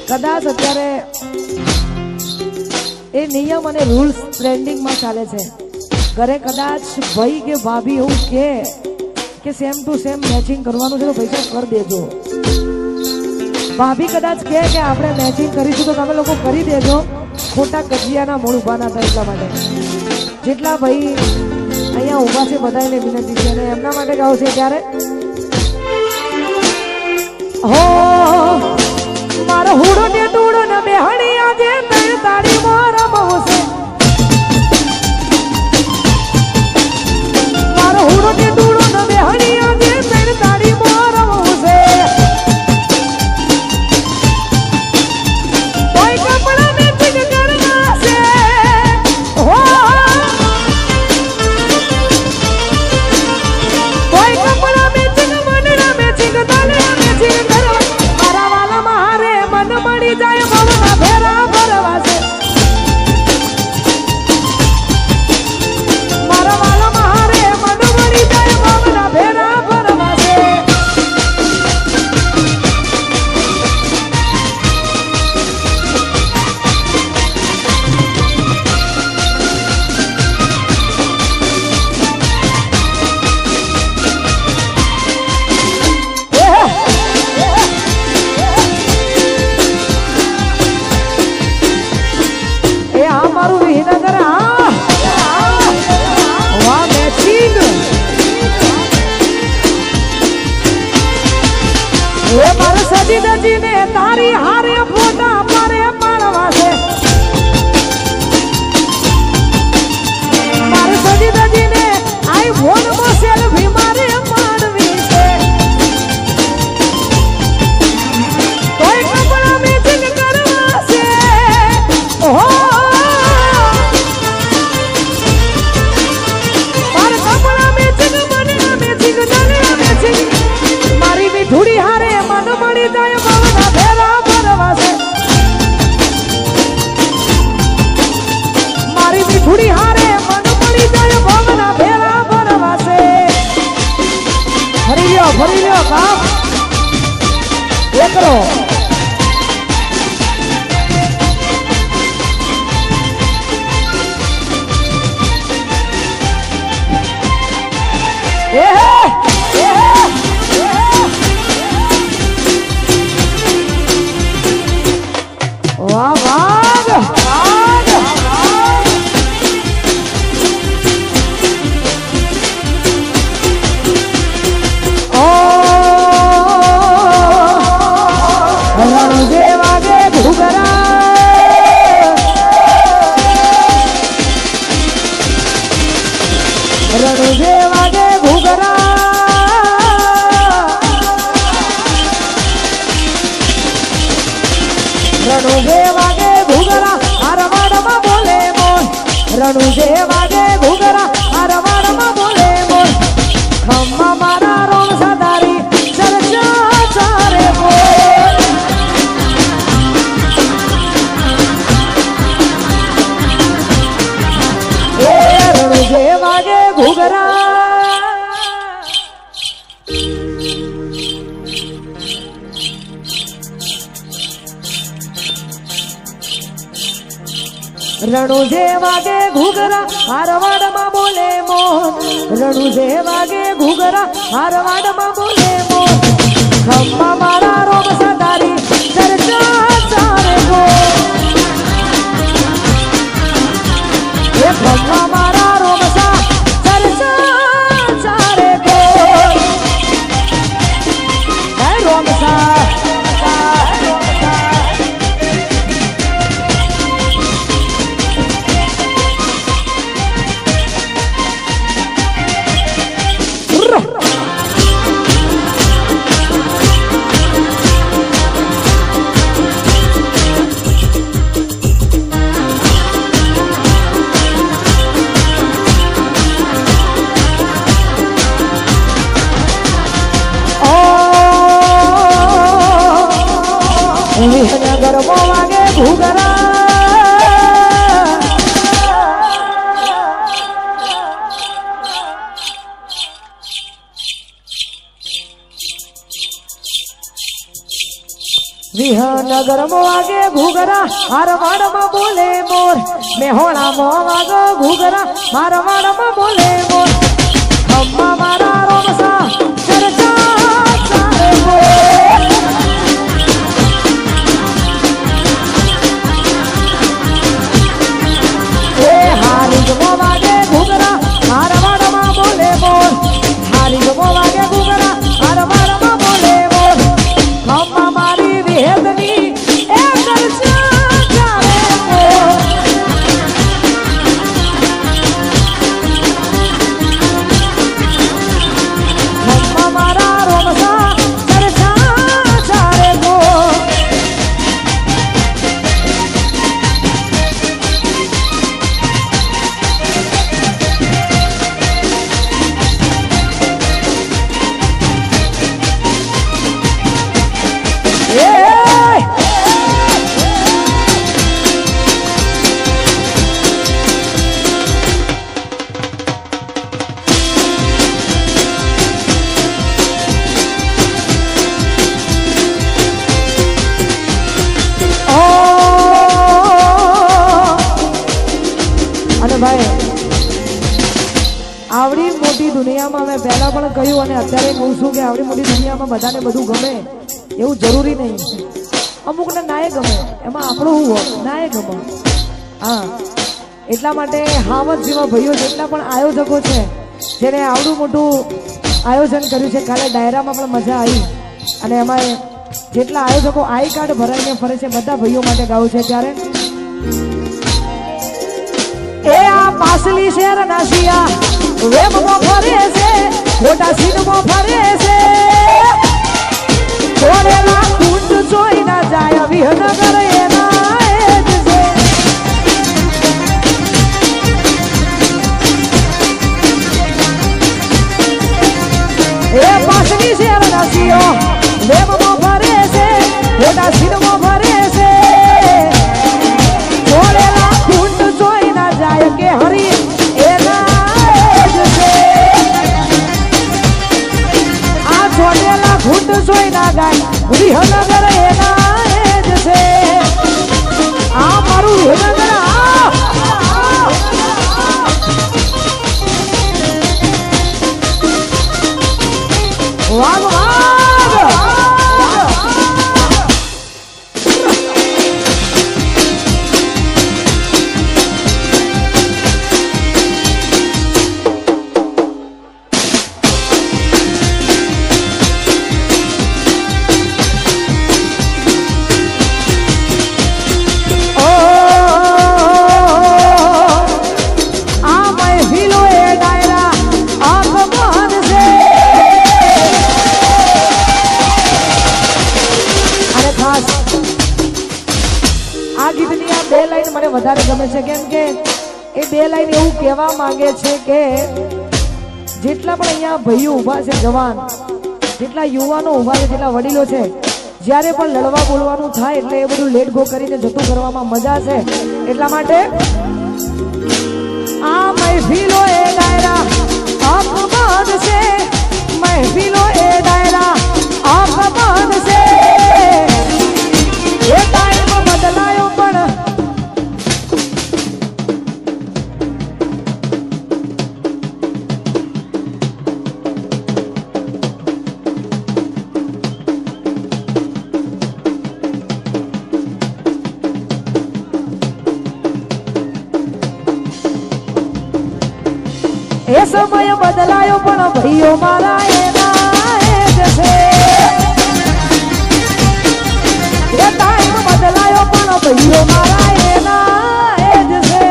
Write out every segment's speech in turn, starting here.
કદાચ અત્યારે એ નિયમ અને રૂલ્સ ટ્રેન્ડિંગમાં ચાલે છે. ઘરે કદાચ ભાઈ કે ભાભી એવું કે સેમ ટુ સેમ મેચિંગ કરવાનું છે તો પૈસા કરી દેજો. ભાભી કદાચ કે આપણે મેચિંગ કરીશું તો તમે લોકો કરી દેજો. ખોટા કજિયાના મૂળ ઉભા ના થાય એટલા માટે. જેટલા ભાઈ અહીંયા ઉભા છે બધાને વિનંતી છે અને એમના માટે ગાવ છે ત્યારે હો મારો હુડો ને ડૂડો ને બેહણી આજે તણ તાળી મારા બહુસે. મારો હુડો ને ડૂડો ને બેહણી આજે તણ તાળી મારા બહુસે. કોઈ કપડા મેં ચીક કરવા છે હો કોઈ કપડા મેં ચીક મનડા મેં ચીક દાલડા મેં ચીક કરવા. મારા વાલા મારે મન મળી જાય ભવના ફેરા ભરવા છે. મારા વાલા મારે મન મળી જાય ભવના ફેરા ભરવા છે. મારું વિનગર વાહ મેચિંગ એ મારે સજી દજીને તારી હારે ફોટા મારે પાડવા છે. મારે સજી દજીને આઈ ફોનમાં સેલ્ફી મારે પાડવી છે. કોઈ કપડા મેચિંગ કરવા છે ઓહો મારી મીઠુડી હારે મન મળી જાય ભવના ફેરા ભરવા છે. મારી મીઠુડી હારે મન મળી જાય ભવના ફેરા ભરવા છે. ફરી લ્યો કામ એ કરો. વાહ વાહ રણજે વાગે ઘુઘરા રણજે વાગે ઘુઘરા રણુજે વાગે ઘુઘરા હારવાડમાં બોલે મોર. રણુજે વાગે ઘુઘરા હારવાડમાં બોલે મોર. ખમ્મા મારા રોમ સદારી ચર્ચા ચારે બોલ. એ રણુજે વાગે ઘુઘરા રણુજે વાગે ઘુઘરા હારવાડમાં બોલે મોર. રણુજે વાગે ઘુઘરા હારવાડમાં બોલે મોર. ખમ્મા મારા રોમ સદારી ચર્ચા ચારે ગોળ. એ ખમ્મા મારા રોમ ચર્ચા ચારે ગોળ. હે રોમ ગરબો વાગે ઘુઘરા વિહનગર મો વાગે ઘૂઘરા મારવાડ માં બોલે મોર મેહોણા મો વાગે ઘૂઘરા મારવાડ માં બોલે મોર ખમ્મા મારા રોમસા ચર્ચા ચાલે મોર એ હારી મો વાગે ઘૂઘરા મારવાડ માં બોલે મોર હારી મો વાગે ઘૂઘરા મારવાડ માં બોલે મોર ખમ્મા મારી વેદની એ ચર્ચા ચાલે મોર ખમ્મા મારા રોમસા ચર્ચા ચાલે મોર અને ભાઈ આવડી મોટી દુનિયામાં મેં પહેલા પણ કહ્યું અને અત્યારે કહું છું કે આવડી મોટી દુનિયામાં બધાને બધું ગમે એવું જરૂરી નહીં. અમુકને નાય ગમે, એમાં આપણું શું હોય, નાય ગમે. હા, એટલા માટે હાવત જેવા ભાઈઓ જેટલા પણ આયોજકો છે જેને આવડું મોટું આયોજન કર્યું છે, કાલે ડાયરામાં પણ મજા આવી અને એમાં જેટલા આયોજકો આઈ કાર્ડ ભરાઈને ફરે છે બધા ભાઈઓ માટે ગાવું છે. ત્યારે એ આ પાસલી શેર નાસિયા વેબમાં ફરે છે, મોટા સીનમાં ફરે છે, છોડેલા કુંડ જોઈ ના જાય વિહનગર એના એ જ છે. એ પાસલી શેર નાસિયો વેબમાં ફરે છે, મોટા સીનમાં ફરે છે, છોડેલા કુંડ જોઈ ના જાય કે હરી એના એ જ છે. આ છોડેલા કુંડ જોઈ ના ગાય વિહનગર એના એ જ છે. આ મારું વિહનગર વાગ વાગ વધારે ગમે છે, કેમ કે એ બે લાઈન એવું કહેવા માંગે છે કે જેટલા પણ અહીંયા ભાઈઓ ઊભા છે, જવાન જેટલા યુવાનો ઊભા છે, જેટલા વડીલો છે, જ્યારે પણ લડવા બોલવાનું થાય એટલે એ બધું લેટ ગો કરીને જતું કરવામાં મજા છે. એટલા માટે આ મહેફિલો એ ડાયરા અપમાન છે, મહેફિલો એ ડાયરા અપમાન છે. એ ટાઈમ બદલાયો પણ એ સમય બદલાયો પણ ભાઈઓ મારા એના એ જ છે. એ ટાઈમ બદલાયો પણ ભાઈઓ મારા એના એ જ છે.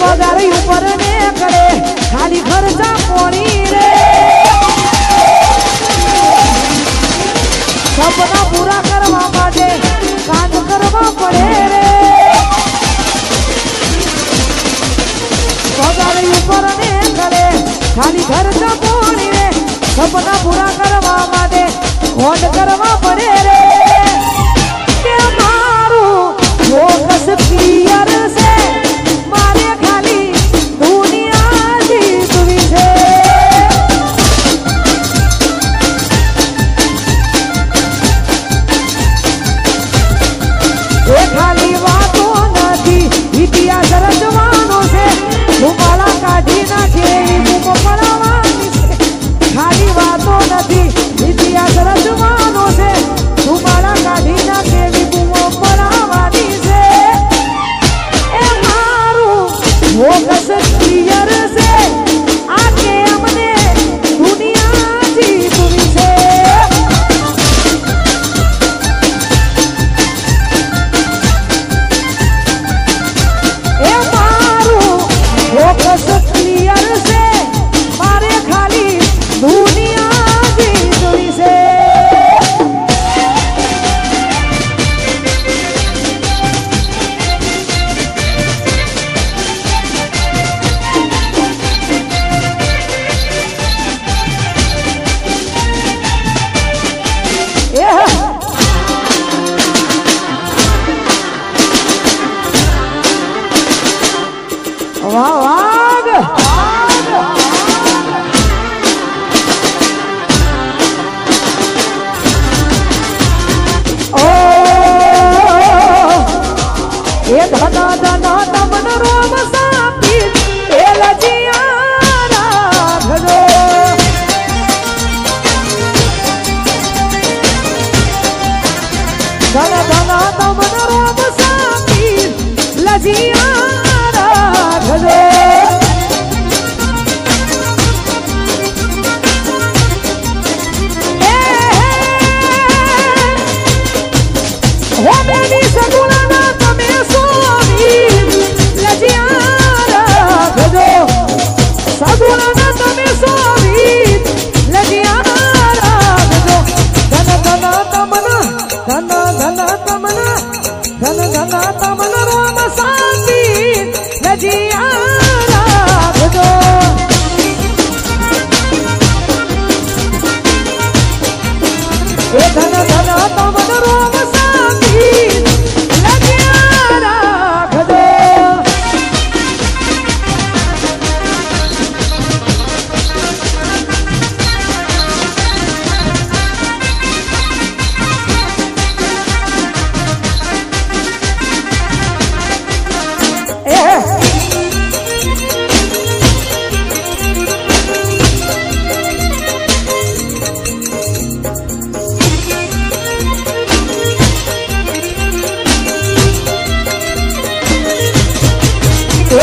પગારી ઉપર ને કરે ખાલી ખર્ચા પોણી રે સપના પૂરા કરવા માટે કામ કરવા પડે રે પગાર ઉપર ને કરે ખાલી ખર્ચ પોણી રે સપના પૂરા કરવા માટે કોણ કરવા પડે રે કે મારું ફોકસ ક્લિયર છે મારે ખાલી દુનિયા જીતવી છે એ ખાલી વાતો નથી ઇતિહાસ રચવાનો છે ધુમાડા કાઢી નાખે એવી બૂમો પડાવવાની છે ખાલી વાતો નથી ઇતિહાસ રચવાનો છે ધુમાડા કાઢી નાખે એવી બૂમો પડાવવાની છે એ મારું ફોકસ ક્લિયર છે આ કે અમને દુનિયા જીતવી છે એ મારું ફોકસ ક્લિયર છે મારે ખાલી દુનિયા જીતવી છે વાહ વાગ ઓ એ ધના ધના તમન રોમ સાપી એ લજિયા રાખજો ધના ધના તમન રોમ સાપી લજિયા રાખજો હો બેની સગુણાના તમે સ્વામી લજિયા રાખજો સગુણાના તમે સ્વામી લજિયા રાખજો ધન ધન તમના ધન ધન તમના ધન ધન તમના રોમ શાંતિ લજિયા રાખજો એ ધન ધન તમન રોમ શાંતિ લજિયા રાખજો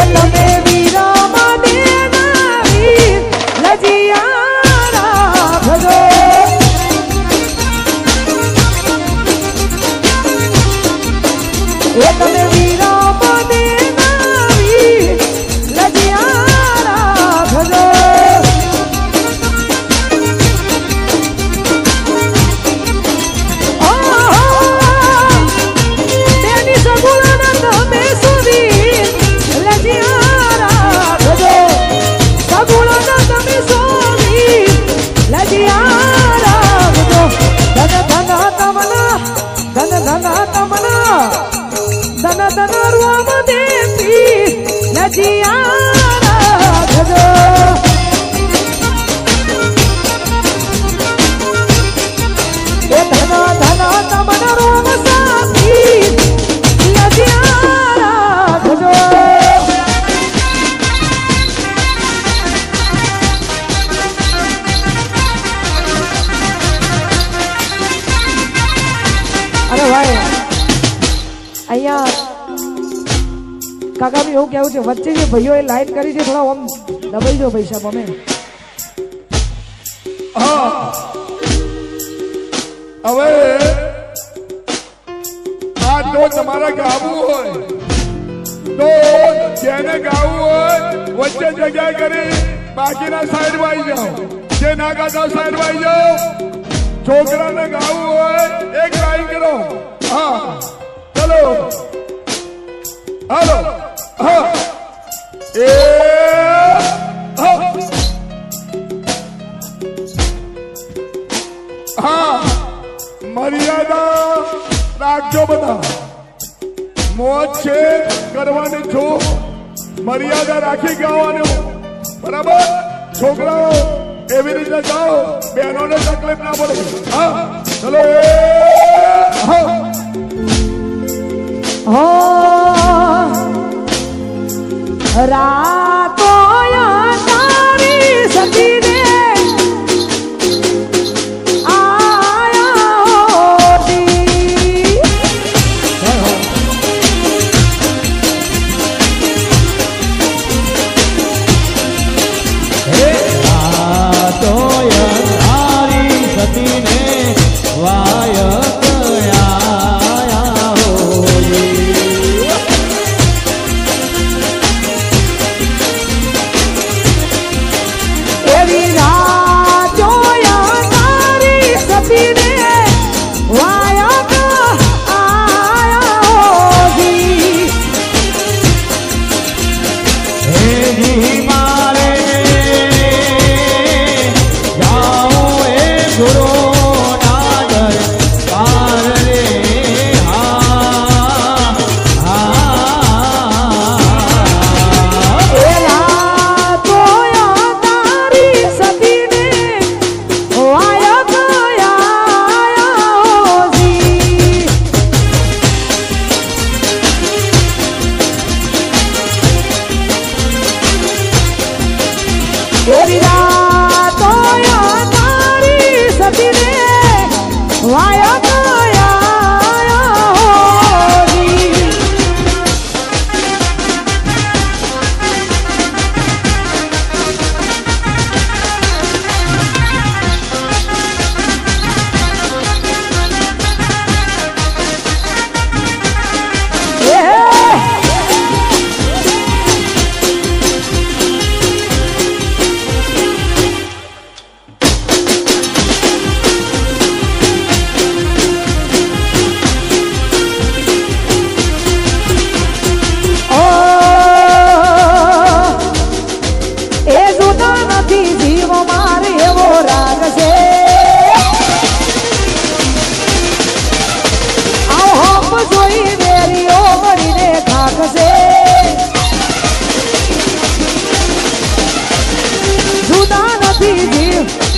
તમે વીરા દેના વીર લજિયા રાખજો એ તમે વીરા દેના વીર લજિયા રાખજો તેની સગુણાના તમે સુવી લજિયા રાખજો સગુણાના તમે સ્વામી લજિયા રાખજો ધન ધન તમના ધન ધન તમના ધન ધન રોમ દેવી લજિયા રાખજો એ ધન ધન તમના રોમ સાથી લજિયા રાખજો અરે ભાઈ અહીંયા કાકા એવું કેવું છે વચ્ચે જે ભાઈઓએ લાઈન કરી છે થોડા આમ દબાઈ દો પૈસા તમે હવે આ તો તમારે ગાવું હોય તો જેને ગાવું હોય વચ્ચે જગ્યા કરી બાકીના સાઈડ માં આવી જાઓ જે ના ગાતા સાઈડ માં આવી જાઓ છોકરાને ગાવું હોય એક લાઈન કરો હા ચલો હાલો હા એ હા મર્યાદા રાખજો બધા મોજ છે કરવાની છો મર્યાદા રાખી ગાવાનું બરાબર છોકરાઓ એવી રીતે ગાઓ બહેનોને તકલીફ ના પડે હા ચલો રાતો તારી સતીને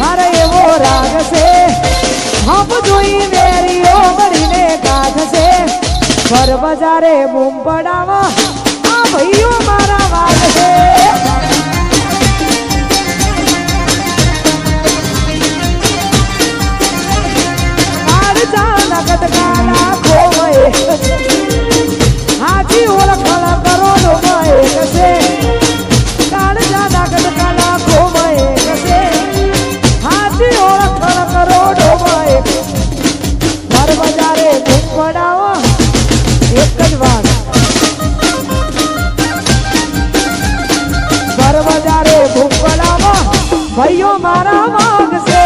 મારે એવો રાગ છે હમ જોઈ વેરીઓ મળીને કાઢ છે ઘર બજારે બૂમ પડાવા આ ભાઈઓ મારા વાગ છે હાજી ઓળખણ કરો નો એક છે કાળજા નાગત કાલા ખોમય છે હાજી ઓળખણ કરો નો એક ઘર બજારે ધૂમ પડાવો એક જ વાત ઘર બજારે ધૂમ પડાવો ભાઈઓ મારા વાગ છે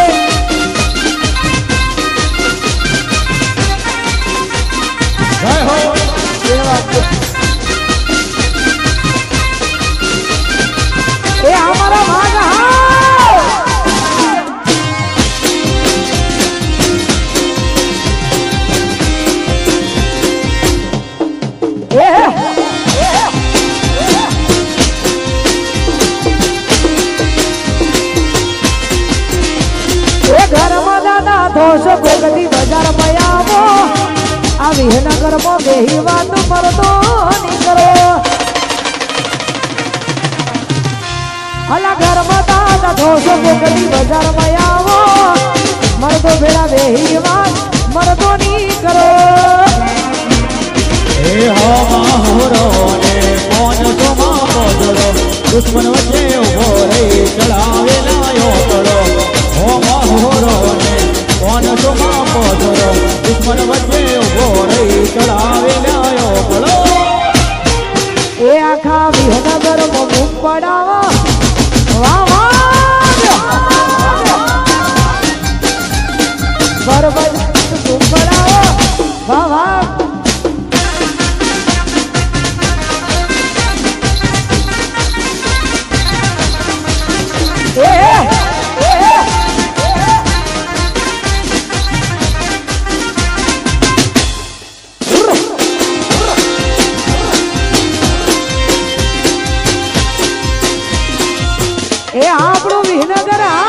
એ हमारा भाग घर में दादा दोष गोगती बजार में आवो आ विहनगर में बेही बात मरदो नहीं करो हला घर में दादा दोष गोगती बजार में आवो मरदो भेड़ा बेही बात मरदो नहीं करो ए हो माहुरो ने कौन तो मादरो दुश्मन वचे उभो रही चढ़ावे लायो करो हो माहुरो ने कौन तो मादरो दुश्मन वचे उभो रही चढ़ावे लायो करो ए आखा विहनगर में बूम पड़ावा वाह वाह વાહ વાહ એ આપણું વિહનગર